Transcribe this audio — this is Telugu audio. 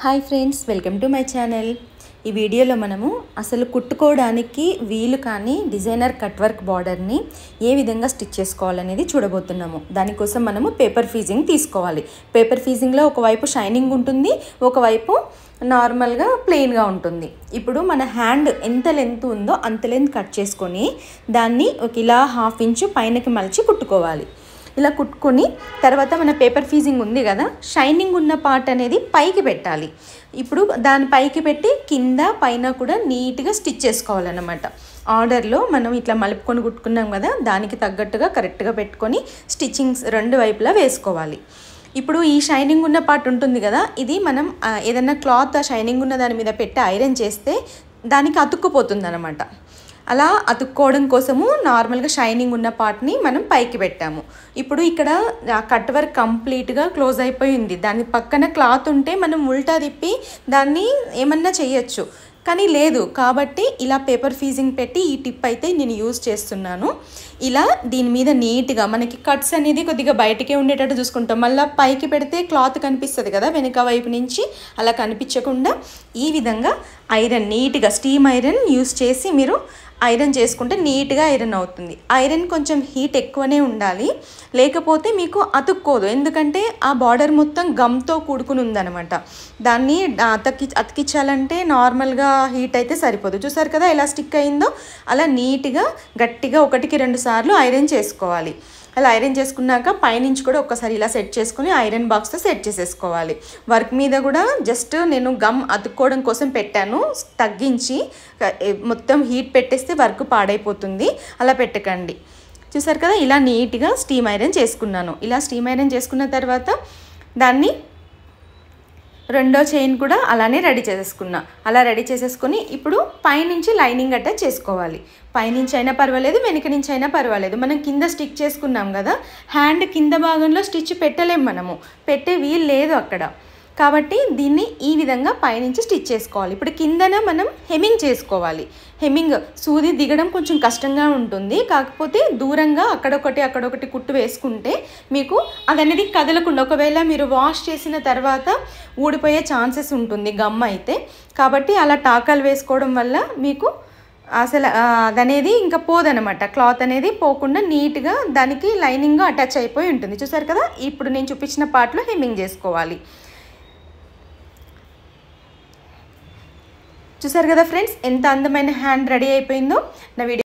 Hi friends, welcome to my channel. ఈ వీడియోలో మనము అసలు కుట్టుకోవడానికి వీలు కానీ డిజైనర్ కట్ వర్క్ బార్డర్ని ఏ విధంగా స్టిచ్ చేసుకోవాలనేది చూడబోతున్నాము. దానికోసం మనము పేపర్ ఫీజింగ్ తీసుకోవాలి. పేపర్ ఫీజింగ్లో ఒకవైపు షైనింగ్ ఉంటుంది, ఒకవైపు నార్మల్గా ప్లెయిన్గా ఉంటుంది. ఇప్పుడు మన హ్యాండ్ ఎంత లెంత్ ఉందో అంత లెంత్ కట్ చేసుకొని దాన్ని ఇలా 1/2 ఇంచు పైనకి మలిచి కుట్టుకోవాలి. ఇలా కుట్టుకొని తర్వాత మన పేపర్ ఫీజింగ్ ఉంది కదా, షైనింగ్ ఉన్న పార్ట్ అనేది పైకి పెట్టాలి. ఇప్పుడు దాని పైకి పెట్టి కింద పైన కూడా నీట్గా స్టిచ్ చేసుకోవాలన్నమాట. ఆర్డర్లో మనం ఇట్లా మలుపుకొని కుట్టుకున్నాం కదా, దానికి తగ్గట్టుగా కరెక్ట్గా పెట్టుకొని స్టిచ్చింగ్స్ రెండు వైపులా వేసుకోవాలి. ఇప్పుడు ఈ షైనింగ్ ఉన్న పార్ట్ ఉంటుంది కదా, ఇది మనం ఏదైనా క్లాత్ షైనింగ్ ఉన్న దాని మీద పెట్టి ఐరన్ చేస్తే దానికి అతుక్కుపోతుంది అన్నమాట. అలా అతుక్కోవడం కోసము నార్మల్గా షైనింగ్ ఉన్న పార్ట్ని మనం పైకి పెట్టాము. ఇప్పుడు ఇక్కడ కట్ వర్క్ కంప్లీట్గా క్లోజ్ అయిపోయింది. దాని పక్కన క్లాత్ ఉంటే మనం ఉల్టా తిప్పి దాన్ని ఏమన్నా చేయొచ్చు, కానీ లేదు. కాబట్టి ఇలా పేపర్ ఫీజింగ్ పెట్టి ఈ టిప్ అయితే నేను యూజ్ చేస్తున్నాను. ఇలా దీని మీద నీట్గా మనకి కట్స్ అనేది కొద్దిగా బయటకే ఉండేటట్టు చూసుకుంటాం. మళ్ళీ పైకి పెడితే క్లాత్ కనిపిస్తుంది కదా వెనక వైపు నుంచి, అలా కనిపించకుండా ఈ విధంగా ఐరన్ నీట్గా స్టీమ్ ఐరన్ యూజ్ చేసి మీరు ఐరన్ చేసుకుంటే నీట్గా ఐరన్ అవుతుంది. ఐరన్ కొంచెం హీట్ ఎక్కువనే ఉండాలి, లేకపోతే మీకు అతుక్కోదు. ఎందుకంటే ఆ బార్డర్ మొత్తం గమ్తో కూడుకుని ఉందన్నమాట. దాన్ని అతికించాలంటే నార్మల్గా హీట్ అయితే సరిపోదు. చూసారు కదా ఎలా స్టిక్ అయిందో, అలా నీట్గా గట్టిగా 1కి 2 సార్లు ఐరన్ చేసుకోవాలి. అలా ఐరన్ చేసుకున్నాక పైనుంచి కూడా ఒక్కసారి ఇలా సెట్ చేసుకుని ఐరన్ బాక్స్తో సెట్ చేసేసుకోవాలి. వర్క్ మీద కూడా జస్ట్ నేను గమ్ అతుక్కోవడం కోసం పెట్టాను, తగ్గించి. మొత్తం హీట్ పెట్టేస్తే వర్క్ పాడైపోతుంది, అలా పెట్టకండి. చూసారు కదా ఇలా నీట్గా స్టీమ్ ఐరన్ చేసుకున్నాను. ఇలా స్టీమ్ ఐరన్ చేసుకున్న తర్వాత దాన్ని రెండో చైన్ కూడా అలానే రెడీ చేసేసుకున్నా. అలా రెడీ చేసేసుకొని ఇప్పుడు పైనుంచి లైనింగ్ అటాచ్ చేసుకోవాలి. పైనుంచి అయినా పర్వాలేదు, వెనక నుంచి అయినా పర్వాలేదు. మనం కింద స్టిక్ చేసుకున్నాం కదా, హ్యాండ్ కింద భాగంలో స్టిచ్ పెట్టలేము, మనము పెట్టే వీలు లేదు అక్కడ. కాబట్టి దీన్ని ఈ విధంగా పైనుంచి స్టిచ్ చేసుకోవాలి. ఇప్పుడు కిందన మనం హెమ్మింగ్ చేసుకోవాలి. హెమ్మింగ్ సూది దిగడం కొంచెం కష్టంగా ఉంటుంది, కాకపోతే దూరంగా అక్కడొకటి కుట్టు వేసుకుంటే మీకు అదనేది కదలకుండా, ఒకవేళ మీరు వాష్ చేసిన తర్వాత ఊడిపోయే ఛాన్సెస్ ఉంటుంది గమ్ అయితే. కాబట్టి అలా టాకాలు వేసుకోవడం వల్ల మీకు అసలు అదనేది ఇంకా పోదనమాట. క్లాత్ అనేది పోకుండా నీట్గా దానికి లైనింగ్ అటాచ్ అయిపోయి ఉంటుంది. చూసారు కదా, ఇప్పుడు నేను చూపించిన పార్ట్లో హెమ్మింగ్ చేసుకోవాలి. చూసారు కదా ఫ్రెండ్స్, ఎంత అందమైన హ్యాండ్ రెడీ అయిపోయిందో. నా వీడియో